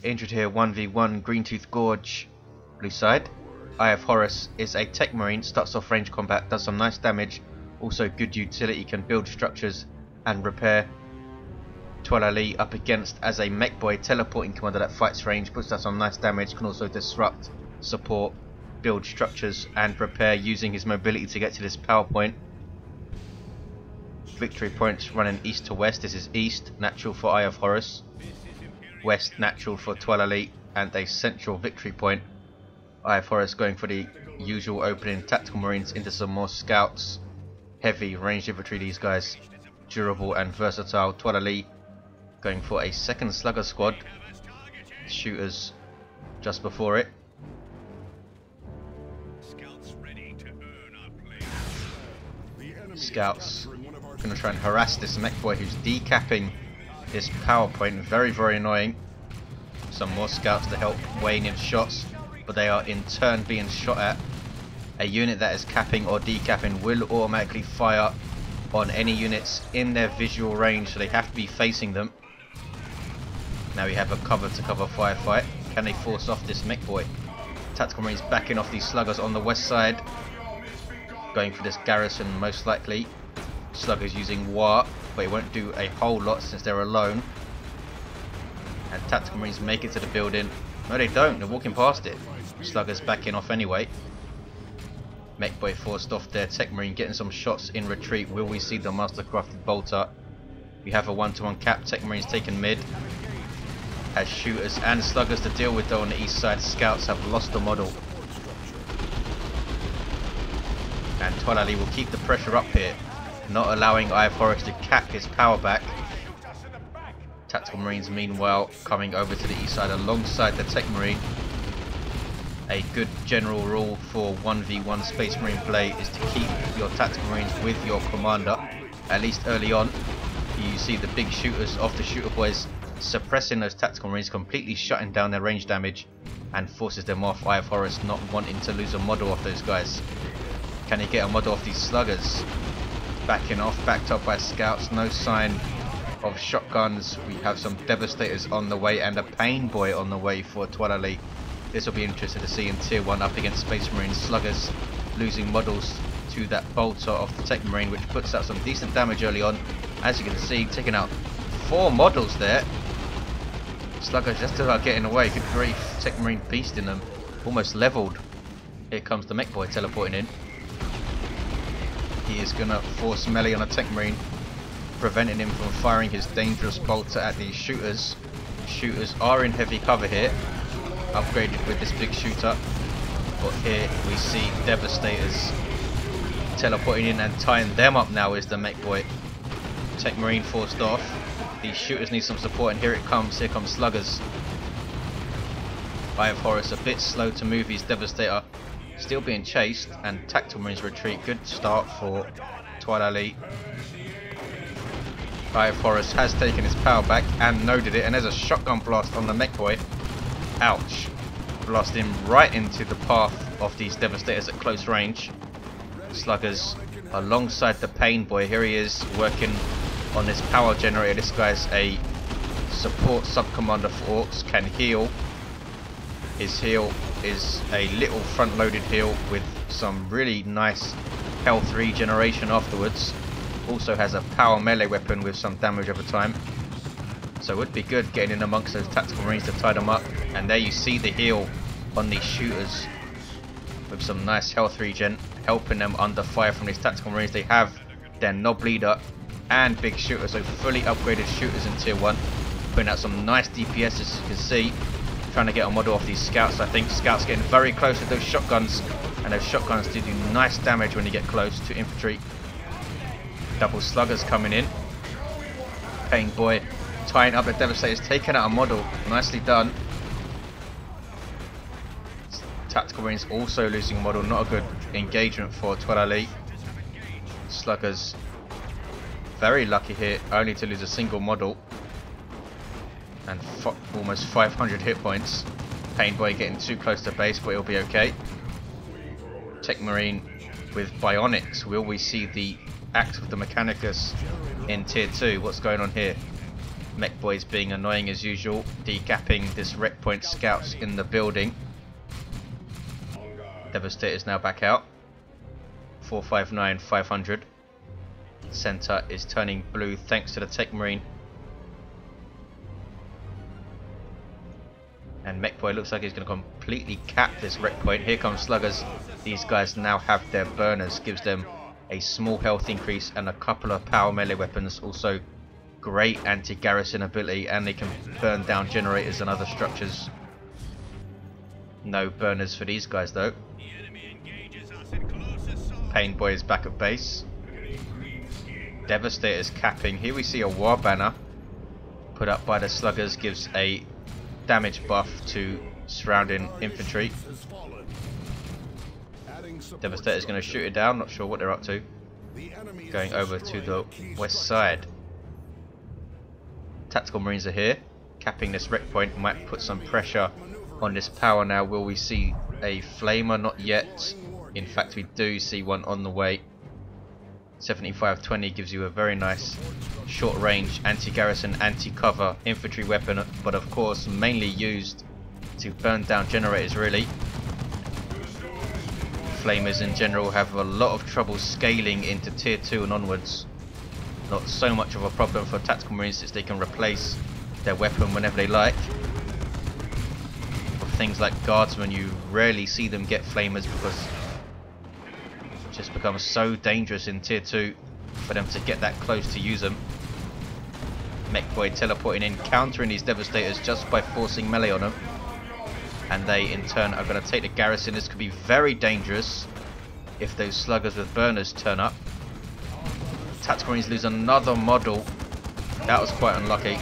injured here. 1v1 Green Tooth Gorge, blue side. Eye0fHoruS is a Techmarine, starts off range combat, does some nice damage, also good utility, can build structures and repair. Toilailee up against as a mekboy, teleporting commander that fights range, puts down some nice damage, can also disrupt, support, build structures and repair using his mobility to get to this power point. Victory points running east to west. This is east, natural for Eye0fHoruS, west, natural for Toilailee, and a central victory point. Eye0fHoruS going for the usual opening, tactical marines into some more scouts, heavy ranged infantry, these guys, durable and versatile. Toilailee going for a second slugger squad, shooters just before it. Scouts going to try and harass this mekboy who's decapping this power point. Very, very annoying. Some more scouts to help weighing in shots, but they are in turn being shot at. A unit that is capping or decapping will automatically fire on any units in their visual range, so they have to be facing them. Now we have a cover to cover firefight. Can they force off this mekboy? Tactical Marines backing off these sluggers on the west side, going for this garrison most likely. Sluggers using war, but it won't do a whole lot since they're alone. And Tactical Marines make it to the building. No, they don't, they're walking past it. Sluggers backing off anyway. Mekboy forced off their Techmarine, getting some shots in retreat. Will we see the mastercrafted bolter? We have a 1-to-1 cap. Techmarines taken mid. Has shooters and sluggers to deal with though on the east side. Scouts have lost the model. And Toilailee will keep the pressure up here, not allowing Eye0fHoruS to cap his power back. Tactical Marines meanwhile coming over to the east side alongside the Techmarine. A good general rule for 1v1 Space Marine play is to keep your Tactical Marines with your commander, at least early on. You see the big shooters of the shooter boys suppressing those Tactical Marines, completely shutting down their range damage, and forces them off. Eye0fHoruS not wanting to lose a model off those guys. Can he get a model off these sluggers? Backing off, backed up by scouts, no sign of shotguns. We have some devastators on the way and a pain boy on the way for Toilailee. This will be interesting to see in tier 1 up against Space Marine. Sluggers losing models to that bolter of the Techmarine, which puts out some decent damage early on. As you can see, taking out 4 models there. Sluggers just about getting away. Good grief, Techmarine beasting them, almost leveled. Here comes the mekboy teleporting in. He is going to force melee on a Techmarine, preventing him from firing his dangerous bolter at these shooters. Shooters are in heavy cover here, upgraded with this big shooter. But here we see devastators teleporting in and tying them up. Now is the mekboy. Techmarine forced off. These shooters need some support, and here it comes. Here comes sluggers. Eye0fHoruS a bit slow to move his devastator. Still being chased, and Tactical Marines retreat. Good start for Toilailee. Eye0fHoruS has taken his power back and noded it, and there's a shotgun blast on the mekboy. Ouch. Blasting right into the path of these devastators at close range. Sluggers alongside the pain boy. Here he is working on this power generator. This guy's a support sub-commander for Orks, can heal. His heal is a little front-loaded heal with some really nice health regeneration afterwards. Also has a power melee weapon with some damage over time. So it would be good getting in amongst those Tactical Marines to tie them up. And there you see the heal on these shooters with some nice health regen, helping them under fire from these Tactical Marines. They have their knob leader and big shooters, so fully upgraded shooters in tier 1, putting out some nice DPS as you can see. Trying to get a model off these scouts. I think scouts getting very close with those shotguns, and those shotguns do nice damage when you get close to infantry. Double sluggers coming in. Pain boy tying up the devastators, taking out a model. Nicely done. Tactical Marines also losing a model. Not a good engagement for Toilailee. Sluggers very lucky here, only to lose a single model. And almost 500 hit points. Pain boy getting too close to base, but he'll be okay. Techmarine with bionics. Will we see the act of the Mechanicus in tier 2? What's going on here? Mekboy's being annoying as usual, decapping this rec point scouts in the building. Devastator's now back out. 459, 500. Center is turning blue thanks to the Techmarine. And Mekboy looks like he's going to completely cap this rec point. Here comes Sluggers. These guys now have their burners. Gives them a small health increase and a couple of power melee weapons. Also great anti-garrison ability, and they can burn down generators and other structures. No burners for these guys though. Painboy is back at base. Devastator's capping. Here we see a war banner put up by the Sluggers, gives a damage buff to surrounding infantry. Devastator's going to shoot it down, not sure what they're up to. Going over to the west side. Tactical Marines are here, capping this rec point. Might put some pressure on this power now. Will we see a flamer? Not yet. In fact, we do see one on the way. 7520 gives you a very nice short range anti-garrison, anti-cover infantry weapon, but of course mainly used to burn down generators really. Flamers in general have a lot of trouble scaling into tier 2 and onwards. Not so much of a problem for Tactical Marines since they can replace their weapon whenever they like. For things like Guardsmen, you rarely see them get flamers because it just becomes so dangerous in tier 2 for them to get that close to use them. Mekboy teleporting in, countering these Devastators just by forcing melee on them. And they in turn are going to take the garrison. This could be very dangerous if those Sluggers with burners turn up. Tactical Marines lose another model. That was quite unlucky.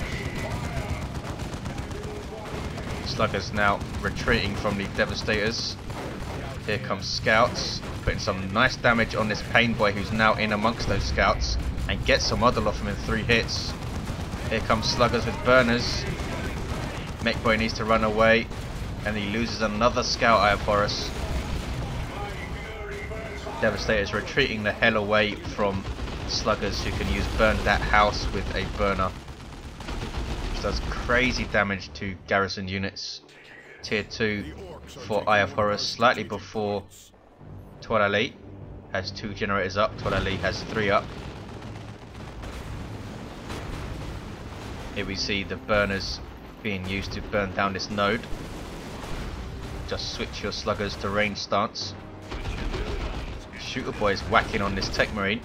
Sluggers now retreating from the Devastators. Here comes Scouts, putting some nice damage on this Painboy who's now in amongst those Scouts, and gets a model off him in 3 hits. Here comes Sluggers with burners. Mekboy needs to run away, and he loses another Scout, Eye0fHoruS. Devastator's retreating the hell away from Sluggers, who can use burn that house with a burner, which does crazy damage to garrison units. Tier 2 for Eye0fHoruS, slightly before Toilailee. Has 2 generators up, Toilailee has 3 up. Here we see the burners being used to burn down this node. Just switch your Sluggers to range stance. Shooter Boy is whacking on this Techmarine,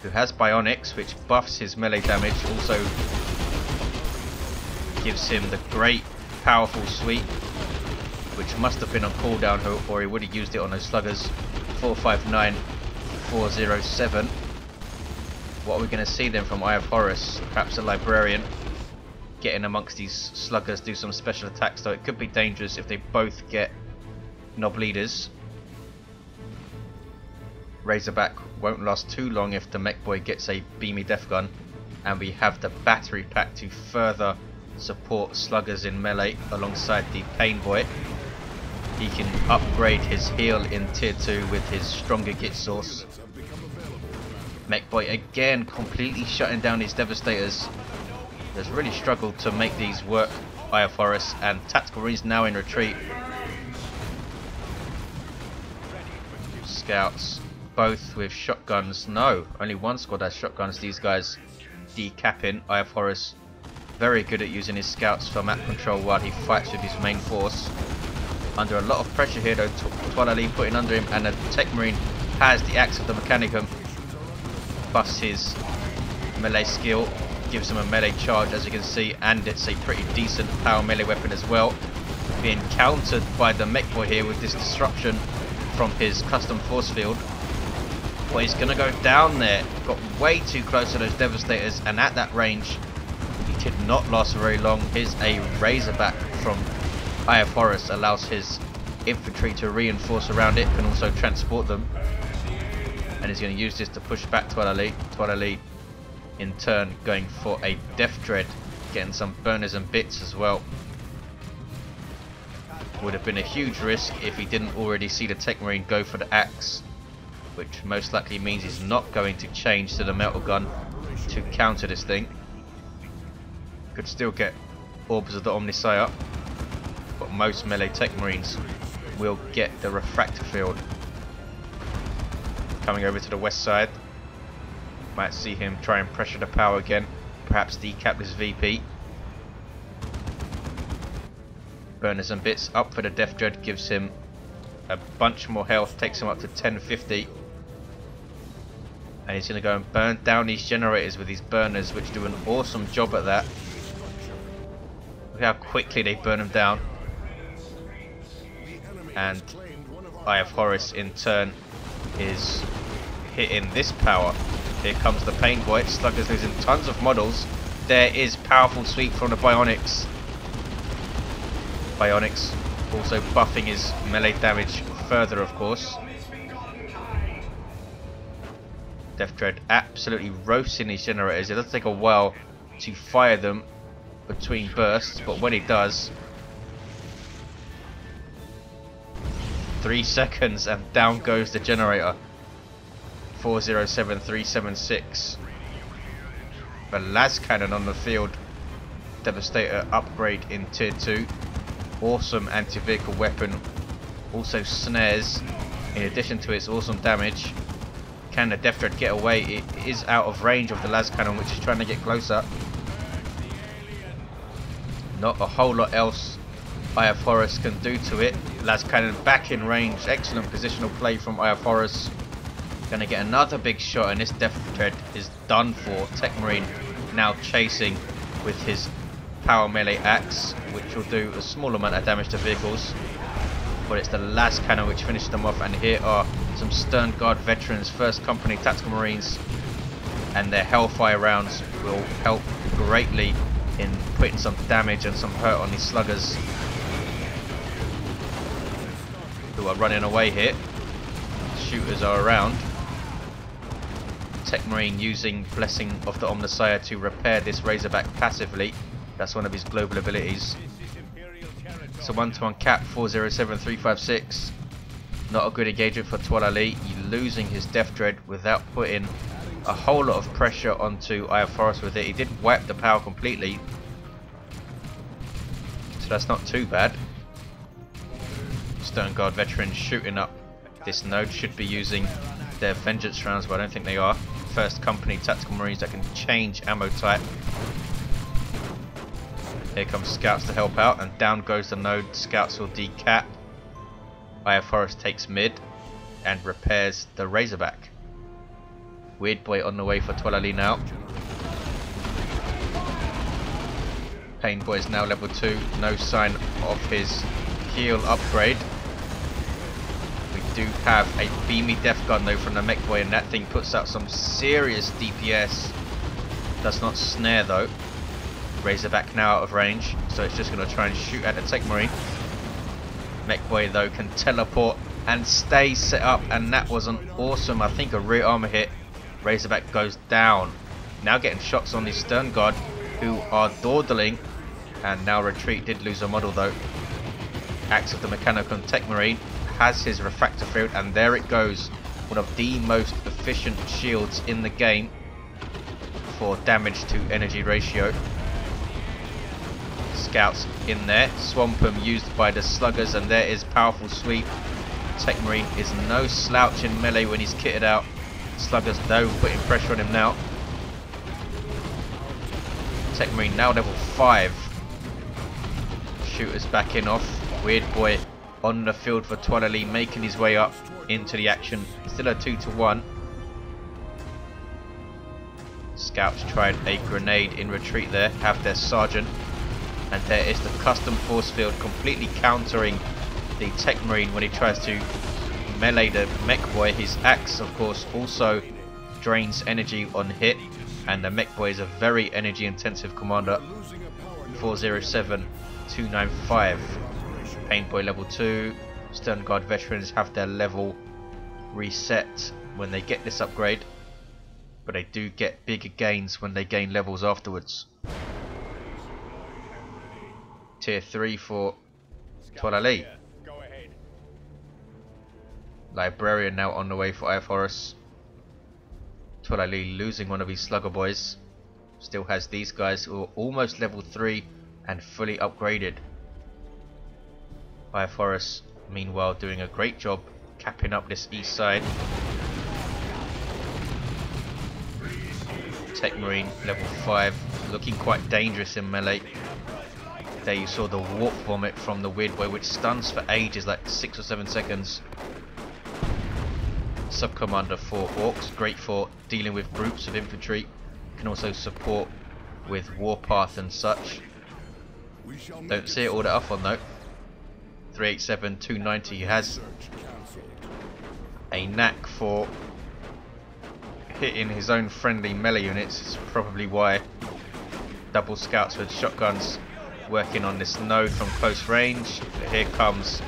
who has bionics, which buffs his melee damage, also gives him the great powerful sweep, which must have been on cooldown or he would have used it on those Sluggers. 459, 407. What are we going to see then from Eye0fHoruS? Perhaps a Librarian getting amongst these Sluggers, do some special attacks, though it could be dangerous if they both get Knob Leaders. Razorback won't last too long if the Mekboy gets a beamy death gun, and we have the battery pack to further support Sluggers in melee alongside the Painboy. He can upgrade his heal in tier 2 with his stronger git source. Mekboy again completely shutting down these Devastators. Has really struggled to make these work, Eye0fHoruS, and Tactical Marines now in retreat. Scouts both with shotguns. No, only one squad has shotguns. These guys decapping. Eye0fHoruS very good at using his scouts for map control while he fights with his main force. Under a lot of pressure here though, Toilailee putting under him, and the Techmarine has the Axe of the Mechanicum. Buffs his melee skill, gives him a melee charge as you can see, and it's a pretty decent power melee weapon as well. Being countered by the Mekboy here with this disruption from his custom force field. But he's going to go down there, got way too close to those Devastators, and at that range he did not last very long. Here's a Razorback from Eye0fHoruS, allows his infantry to reinforce around it, can also transport them, and he's going to use this to push back Toilailee. Toilailee in turn going for a Death Dread, getting some burners and bits as well. Would have been a huge risk if he didn't already see the Techmarine go for the axe, which most likely means he's not going to change to the metal gun to counter this thing. Could still get orbs of the Omnisci up, but most melee Techmarines will get the refractor field. Coming over to the west side. Might see him try and pressure the power again. Perhaps decap this VP. Burners and bits up for the Death Dread, gives him a bunch more health, takes him up to 1050. And he's going to go and burn down these generators with these burners, which do an awesome job at that. Look how quickly they burn them down. And Eye0fHoruS in turn is hitting this power. Here comes the Pain Boy. Slugger's losing tons of models. There is powerful sweep from the Bionics. Bionics also buffing his melee damage further, of course. Death Dread absolutely roasting these generators. It does take a while to fire them between bursts, but when he does, 3 seconds and down goes the generator. 407376. The las cannon on the field. Devastator upgrade in tier 2. Awesome anti-vehicle weapon. Also snares. In addition to its awesome damage. Can the Death Dread get away? It is out of range of the las cannon, which is trying to get closer. Not a whole lot else Eye0fHoruS can do to it. Las cannon back in range. Excellent positional play from Eye0fHoruS. Gonna get another big shot, and this Death Dread is done for. Techmarine now chasing with his power melee axe, which will do a small amount of damage to vehicles. But it's the las cannon which finishes them off, and here are some Stern Guard veterans, 1st Company Tactical Marines, and their Hellfire rounds will help greatly in putting some damage and some hurt on these sluggers who are running away here. Shooters are around. Techmarine using Blessing of the Omnisci to repair this Razorback passively. That's one of his global abilities. So 1-to-1 cap 407356. Not a good engagement for Toilailee. He's losing his Death Dread without putting a whole lot of pressure onto Eye0fHoruS with it. He did wipe the power completely, so that's not too bad. Stern Guard veterans shooting up this node, should be using their Vengeance rounds, but I don't think they are. 1st Company Tactical Marines that can change ammo type. Here comes Scouts to help out, and down goes the node. Scouts will decap. Eye0fHoruS takes mid and repairs the Razorback. Weird Boy on the way for Toilailee now. Pain Boy is now level 2. No sign of his heal upgrade. We do have a beamy Death Gun though from the mekboy, and that thing puts out some serious DPS. Does not snare though. Razorback now out of range, so it's just going to try and shoot at the Techmarine. Mekboy though can teleport and stay set up, and that was an awesome, I think, a rear armor hit. Razorback goes down. Now getting shots on the Stern Guard, who are dawdling, and now retreat. Did lose a model though. Axe of the Mechanicon Techmarine has his refractor field, and there it goes. One of the most efficient shields in the game for damage to energy ratio. Scouts in there. Swampum used by the sluggers, and there is powerful sweep. Techmarine is no slouch in melee when he's kitted out. Sluggers though putting pressure on him now. Techmarine now level 5. Shooters backing off. Weird Boy on the field for Toilailee, making his way up into the action. Still a 2-to-1. Scouts tried a grenade in retreat there. Have their sergeant. And there is the custom force field completely countering the Techmarine when he tries to melee the mekboy. His axe, of course, also drains energy on hit, and the mekboy is a very energy intensive commander. 407295. Painboy level 2. Stern Guard veterans have their level reset when they get this upgrade, but they do get bigger gains when they gain levels afterwards. Tier 3 for Toilailee. Librarian now on the way for Eye0fHoruS. Toilailee losing one of his slugger boys. still has these guys who are almost level 3 and fully upgraded. Eye0fHoruS meanwhile doing a great job capping up this east side. Techmarine level 5 looking quite dangerous in melee. There you saw the warp vomit from the weird boy, which stuns for ages, like 6 or 7 seconds. Sub-commander for Orks, great for dealing with groups of infantry. Can also support with warpath and such. Don't see it all that often though. 387, 290, he has a knack for hitting his own friendly melee units. It's probably why double scouts with shotguns working on this node from close range. But here comes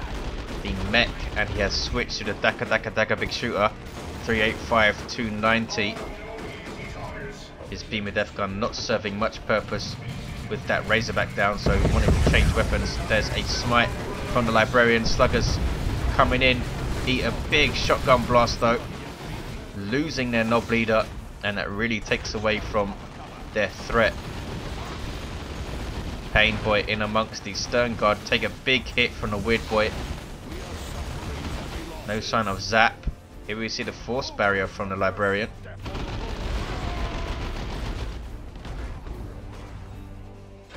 the mech, and he has switched to the Daka big shooter. 385, 290. His beam of death gun not serving much purpose with that Razorback down, so wanting to change weapons. There's a smite from the librarian. Sluggers coming in, eat a big shotgun blast though, losing their knob leader, and that really takes away from their threat. Pain boy in amongst the stern guard, take a big hit from the weird boy. No sign of zap. Here we see the force barrier from the librarian.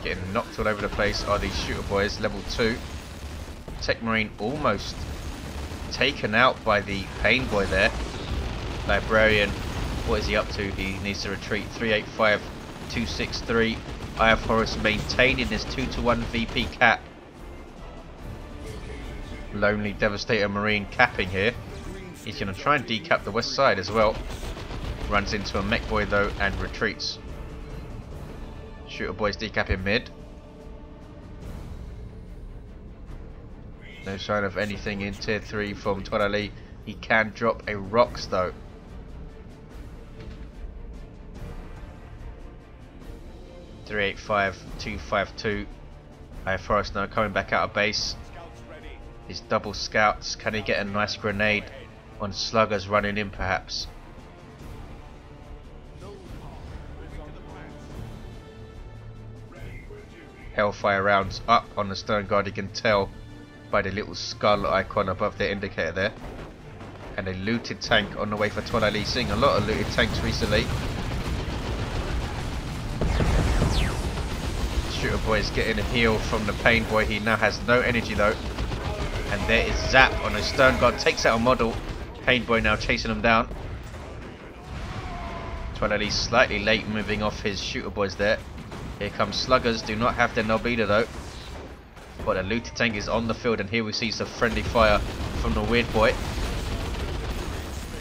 Getting knocked all over the place are these shooter boys, level 2. Techmarine almost taken out by the pain boy there. Librarian, what is he up to? He needs to retreat. 385, 263. Eye0fHoruS maintaining this 2-to-1 VP cap. Lonely Devastator Marine capping here. He's going to try and decap the west side as well. Runs into a mekboy though and retreats. Shooter boys decapping mid. No sign of anything in tier 3 from Toilailee. He can drop a rocks though. (385-252). Eye0fHoruS now coming back out of base. His double scouts. Can he get a nice grenade on sluggers running in perhaps? Hellfire rounds up on the stern guard, you can tell by the little skull icon above the indicator there. And a looted tank on the way for Toilailee. Seeing a lot of looted tanks recently. Shooter boy is getting a heal from the pain boy. He now has no energy though. And there is zap on the stern guard, takes out a model. Pain boy now chasing him down. Toilailee slightly late moving off his shooter boys there. Here comes sluggers, do not have their knob leader though. But the looted tank is on the field, and here we see some friendly fire from the weird boy.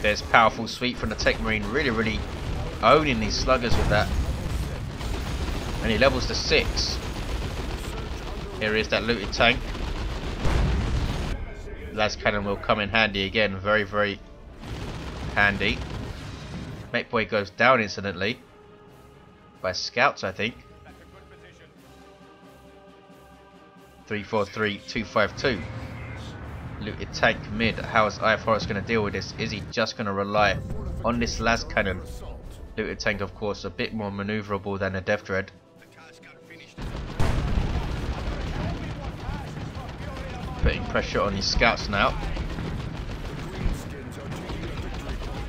There's powerful sweep from the Techmarine, really owning these sluggers with that. And he levels to 6. Here is that looted tank. Las cannon will come in handy again, very handy. Mekboy goes down incidentally by scouts, I think. 343-252. Looted tank mid. How is Eye0fHoruS going to deal with this? Is he just going to rely on this las cannon? Looted tank, of course, a bit more maneuverable than a Dev Dread. Putting pressure on his scouts now.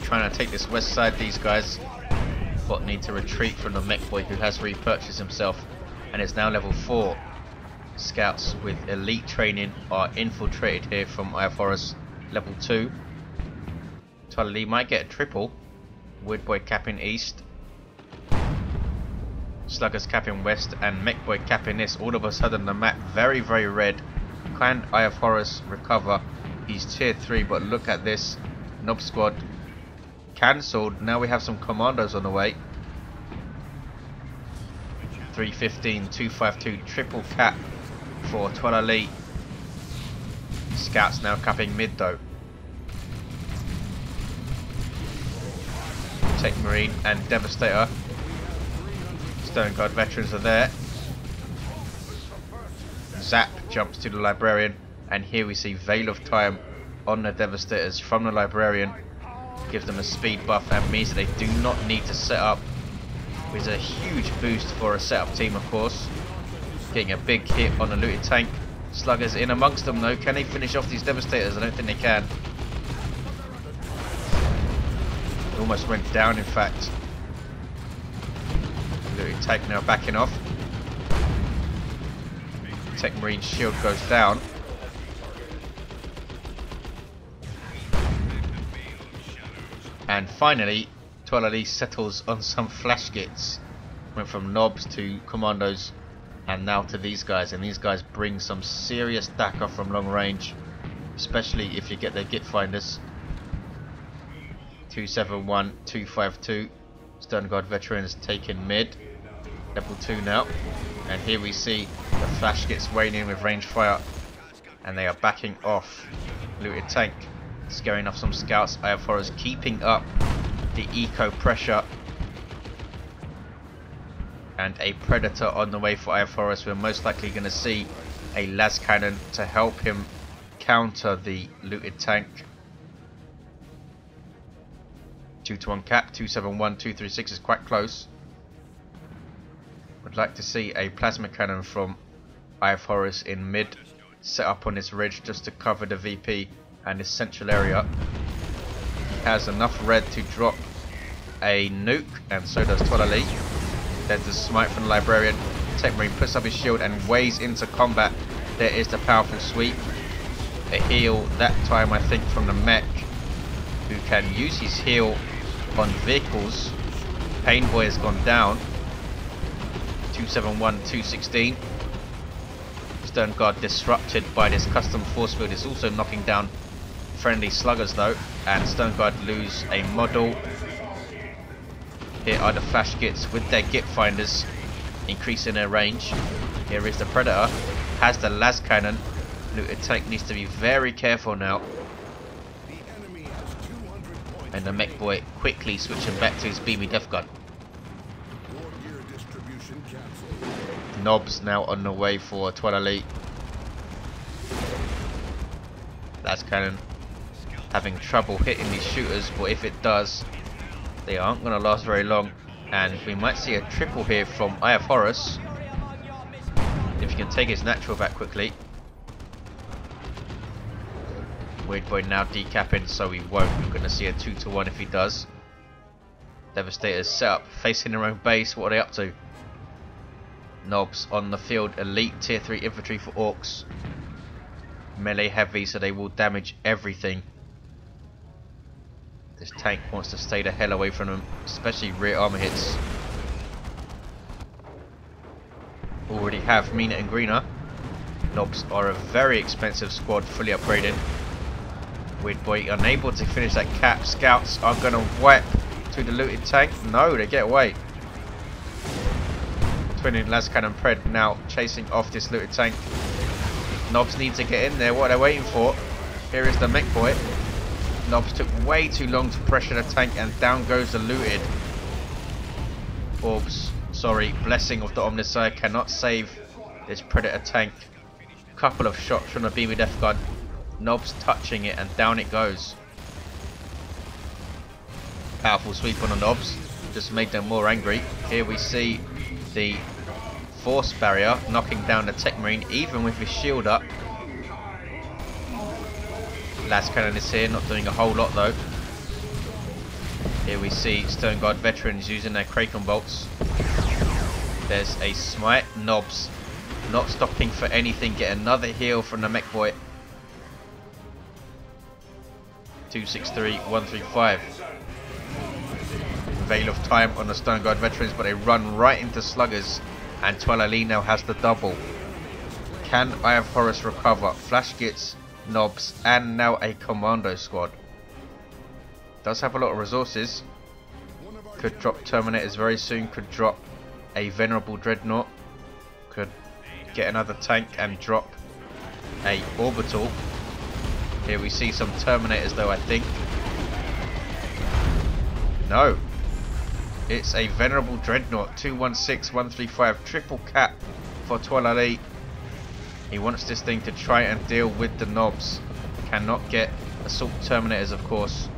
Trying to take this west side, these guys. But need to retreat from the mekboy, who has repurchased himself and is now level 4. Scouts with elite training are infiltrated here from Eye0fHoruS, level 2. Toilailee might get a triple. Woodboy capping east. Sluggers capping west, and mekboy capping this. All of a sudden the map very red. Can Eye0fHoruS recover? He's tier 3, but look at this. Knob squad cancelled. Now we have some commandos on the way. 315, 252, triple cap for Toilailee. Scouts now capping mid though. Techmarine and Devastator. Stone Guard veterans are there. Zap jumps to the Librarian, and here we see Veil of Time on the Devastators from the Librarian. Gives them a speed buff and means that they do not need to set up Is a huge boost for a setup team, of course. Getting a big hit on the looted tank. Sluggers in amongst them though. Can they finish off these devastators? I don't think they can. Almost went down, in fact. Looted tank now backing off. Techmarine shield goes down. And finally, Toilailee settles on some flash kits. Went from knobs to commandos and now to these guys. And these guys bring some serious DACA from long range, especially if you get their git finders. 271, 252. Stern Guard veterans taken mid. Level 2 now. And here we see the flash kits weighing in with range fire. And they are backing off. Looted tank scaring off some scouts. Eye0fHoruS keeping up the eco pressure. And a predator on the way for Eye0fHoruS. We're most likely going to see a las cannon to help him counter the looted tank. 2-1 cap, 271, 236 is quite close. Would like to see a plasma cannon from Eye0fHoruS in mid, set up on this ridge just to cover the VP and his central area. He has enough red to drop a nuke, and so does Toilailee. There's the smite from the Librarian. Techmarine puts up his shield and weighs into combat. There is the powerful sweep. A heal that time, I think, from the mech, who can use his heal on vehicles. Painboy has gone down. 271, 216. Stern Guard disrupted by this custom force field. It's also knocking down friendly sluggers though, and Stern Guard lose a model. Here are the flash kits with their git finders, increasing their range. Here is the Predator, has the las cannon. Looted tank needs to be very careful now. And the mekboy quickly switching back to his BB death gun. Knobs now on the way for Toilailee. Las cannon having trouble hitting these shooters, but if it does, they aren't going to last very long. And we might see a triple here from Eye0fHoruS if he can take his natural back quickly. Weird Boy now decapping, so we won't. We're going to see a 2-1 if he does. Devastators set up, facing their own base. What are they up to? Knobs on the field, elite tier 3 infantry for Orks. Melee heavy, so they will damage everything. This tank wants to stay the hell away from them, especially rear armor hits. Already have meaner and greener. Knobs are a very expensive squad, fully upgraded. Weird Boy unable to finish that cap. Scouts are going to wipe to the looted tank. No, they get away. Twinning las cannon pred now chasing off this looted tank. Knobs need to get in there. What are they waiting for? Here is the mekboy. Knobs took way too long to pressure the tank, and down goes the looted. Orbs, sorry, blessing of the Omnisci cannot save this predator tank. Couple of shots from the BB death gun. Knobs touching it, and down it goes. Powerful sweep on the knobs, just made them more angry. Here we see the force barrier knocking down the Techmarine, even with his shield up. Las cannon is here, not doing a whole lot though. Here we see Stern Guard veterans using their Kraken bolts. There's a smite. Knobs not stopping for anything. Get another heal from the mekboy. 263, 135. Veil of time on the Stern Guard veterans, but they run right into sluggers, and Toilailee now has the double. Can Eye0fHoruS recover? Flash kits, knobs, and now a commando squad. Does have a lot of resources. Could drop Terminators very soon, could drop a Venerable Dreadnought, could get another tank and drop a Orbital. Here we see some Terminators though, I think. No. It's a Venerable Dreadnought. 216, 135, triple cap for Toilailee. He wants this thing to try and deal with the knobs. Cannot get Assault Terminators, of course.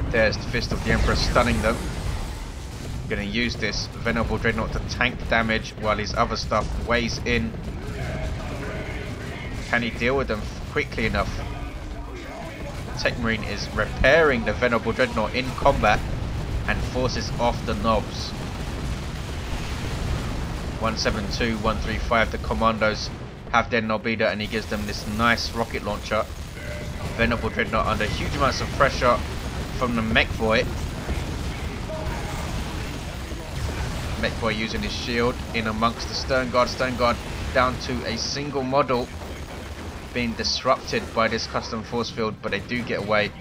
There's the Fist of the Emperor stunning them. Gonna use this Venerable Dreadnought to tank damage while his other stuff weighs in. Can he deal with them quickly enough? Techmarine is repairing the Venerable Dreadnought in combat and forces off the knobs. 172, 135, the commandos have their knob leader and he gives them this nice rocket launcher. Venerable Dreadnought under huge amounts of pressure from the mekboy. Mekboy using his shield in amongst the stern guard. Stern guard down to a single model, being disrupted by this custom force field, but they do get away.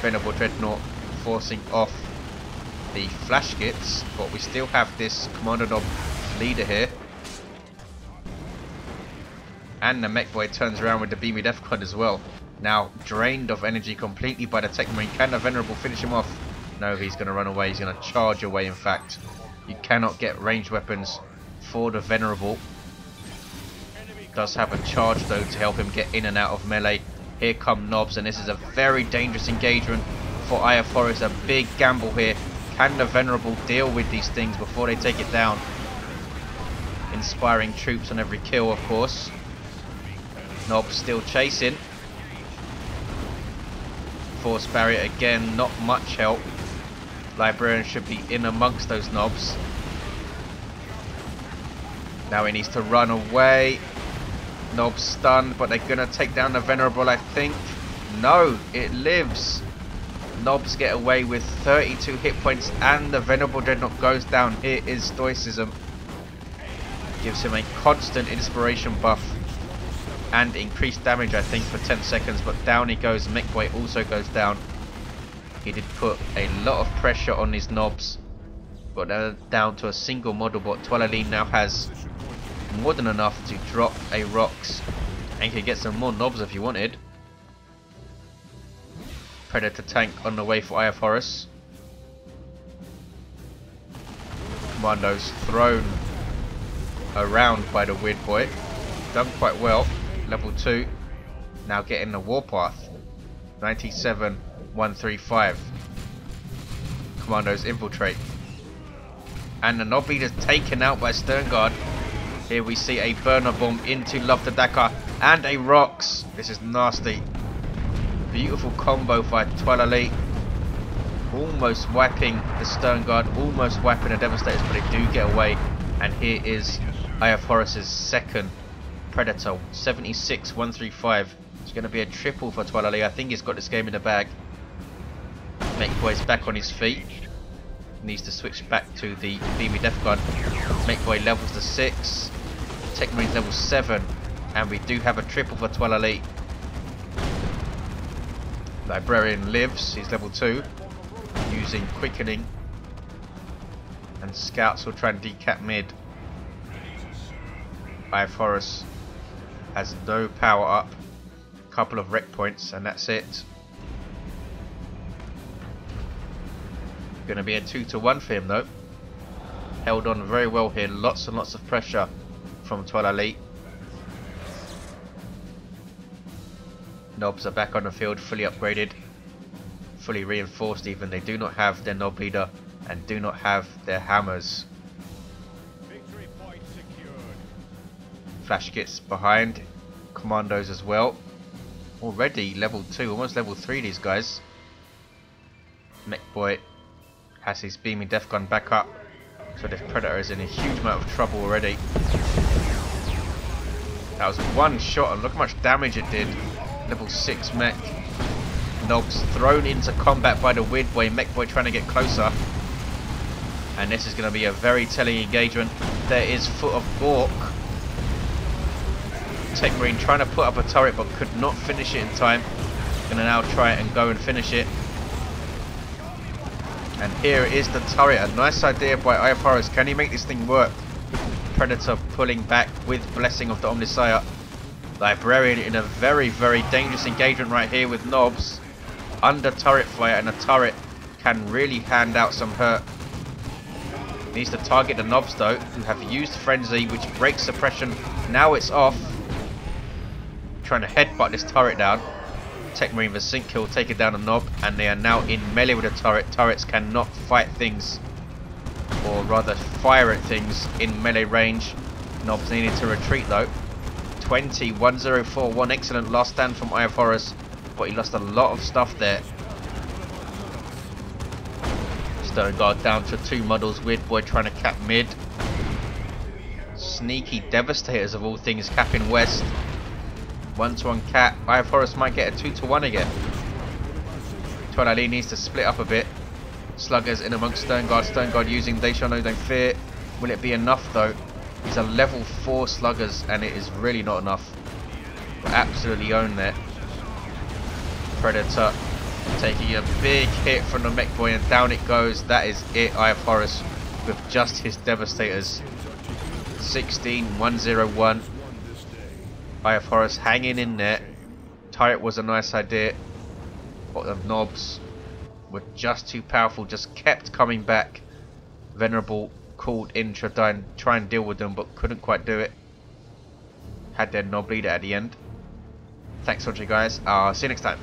Venerable Dreadnought forcing off the flash kits, but we still have this commander knob leader here. And the mekboy turns around with the beamy defcon as well. Now drained of energy completely by the Techmarine. Can the Venerable finish him off? No, he's going to run away. He's going to charge away, in fact. You cannot get ranged weapons for the Venerable. Does have a charge though to help him get in and out of melee. Here come knobs, and this is a very dangerous engagement for Eye0fHoruS. A big gamble here. Can the Venerable deal with these things before they take it down? Inspiring troops on every kill, of course. Knobs still chasing. Force barrier again, not much help. Librarian should be in amongst those knobs. Now he needs to run away. Knobs stunned, but they're going to take down the Venerable, I think. No, it lives. Knobs get away with 32 hit points and the Venerable Dreadnought goes down. Here is Stoicism. Gives him a constant inspiration buff and increased damage, I think, for 10 seconds. But down he goes. Mekboy also goes down. He did put a lot of pressure on his knobs. Got down to a single model, but Toilailee now has more than enough to drop a rocks and can get some more knobs if you wanted. Predator tank on the way for Eye0fHoruS. Commandos thrown around by the weird boy. Done quite well. Level 2. Now getting the warpath. 97, 135. Commandos infiltrate. And the knob leader's taken out by stern guard. Here we see a burner bomb into Love the Dakar and a rocks. This is nasty. Beautiful combo by Toilailee. Almost wiping the stern guard, almost wiping the devastators, but they do get away. And here is Eye0fHoruS' second Predator. 76, 135. It's going to be a triple for Toilailee. I think he's got this game in the bag. Mekboy's back on his feet. Needs to switch back to the beamy defcon. Mekboy levels to 6. Techmarine's level 7. And we do have a triple for Toilailee. Librarian lives. He's level 2. Using quickening. And scouts will try and decap mid. Eye0fHoruS has no power up. Couple of wreck points and that's it. Gonna be a 2-to-1 for him though. Held on very well here. Lots and lots of pressure from Toilailee. Knobs are back on the field, fully upgraded, fully reinforced even. They do not have their knob leader and do not have their hammers. Flash kits behind. Commandos as well. Already level 2, almost level 3 these guys. Mekboy has his beaming defcon back up. So this Predator is in a huge amount of trouble already. That was one shot and look how much damage it did. Level 6 mech. Knobs thrown into combat by the weird boy. Mekboy trying to get closer. And this is going to be a very telling engagement. There is Foot of Ork. Techmarine trying to put up a turret but could not finish it in time. Gonna now try and go and finish it. And here is the turret. A nice idea by Eye0fHoruS. Can he make this thing work? Predator pulling back with blessing of the Omnissiah. Librarian in a very, very dangerous engagement right here with knobs. Under turret fire, and the turret can really hand out some hurt. Needs to target the knobs though, who have used frenzy, which breaks suppression. Now it's off. Trying to headbutt this turret down. Techmarine the sync kill, taking down a knob, and they are now in melee with the turret. Turrets cannot fight things or rather fire at things in melee range. Nobs needed to retreat though. 20-1041, excellent last stand from Eye0fHoruS, but he lost a lot of stuff there. Stone Guard down to 2 models, Weird Boy trying to cap mid. Sneaky Devastators of all things capping west. 1-to-1 cap, Eye0fHoruS might get a 2-to-1 again. Toilailee needs to split up a bit. Sluggers in amongst Stone Guard using They Shall Know No Fear. Will it be enough though? He's a level 4 sluggers and it is really not enough. But absolutely own that. Predator taking a big hit from the mekboy and down it goes. That is it, Eye0fHoruS with just his Devastators. 16-101. Eye0fHoruS hanging in there. Turret was a nice idea, but the knobs were just too powerful, just kept coming back. Venerable called in to try and deal with them, but couldn't quite do it. Had their knob leader at the end. Thanks for watching guys, I'll see you next time.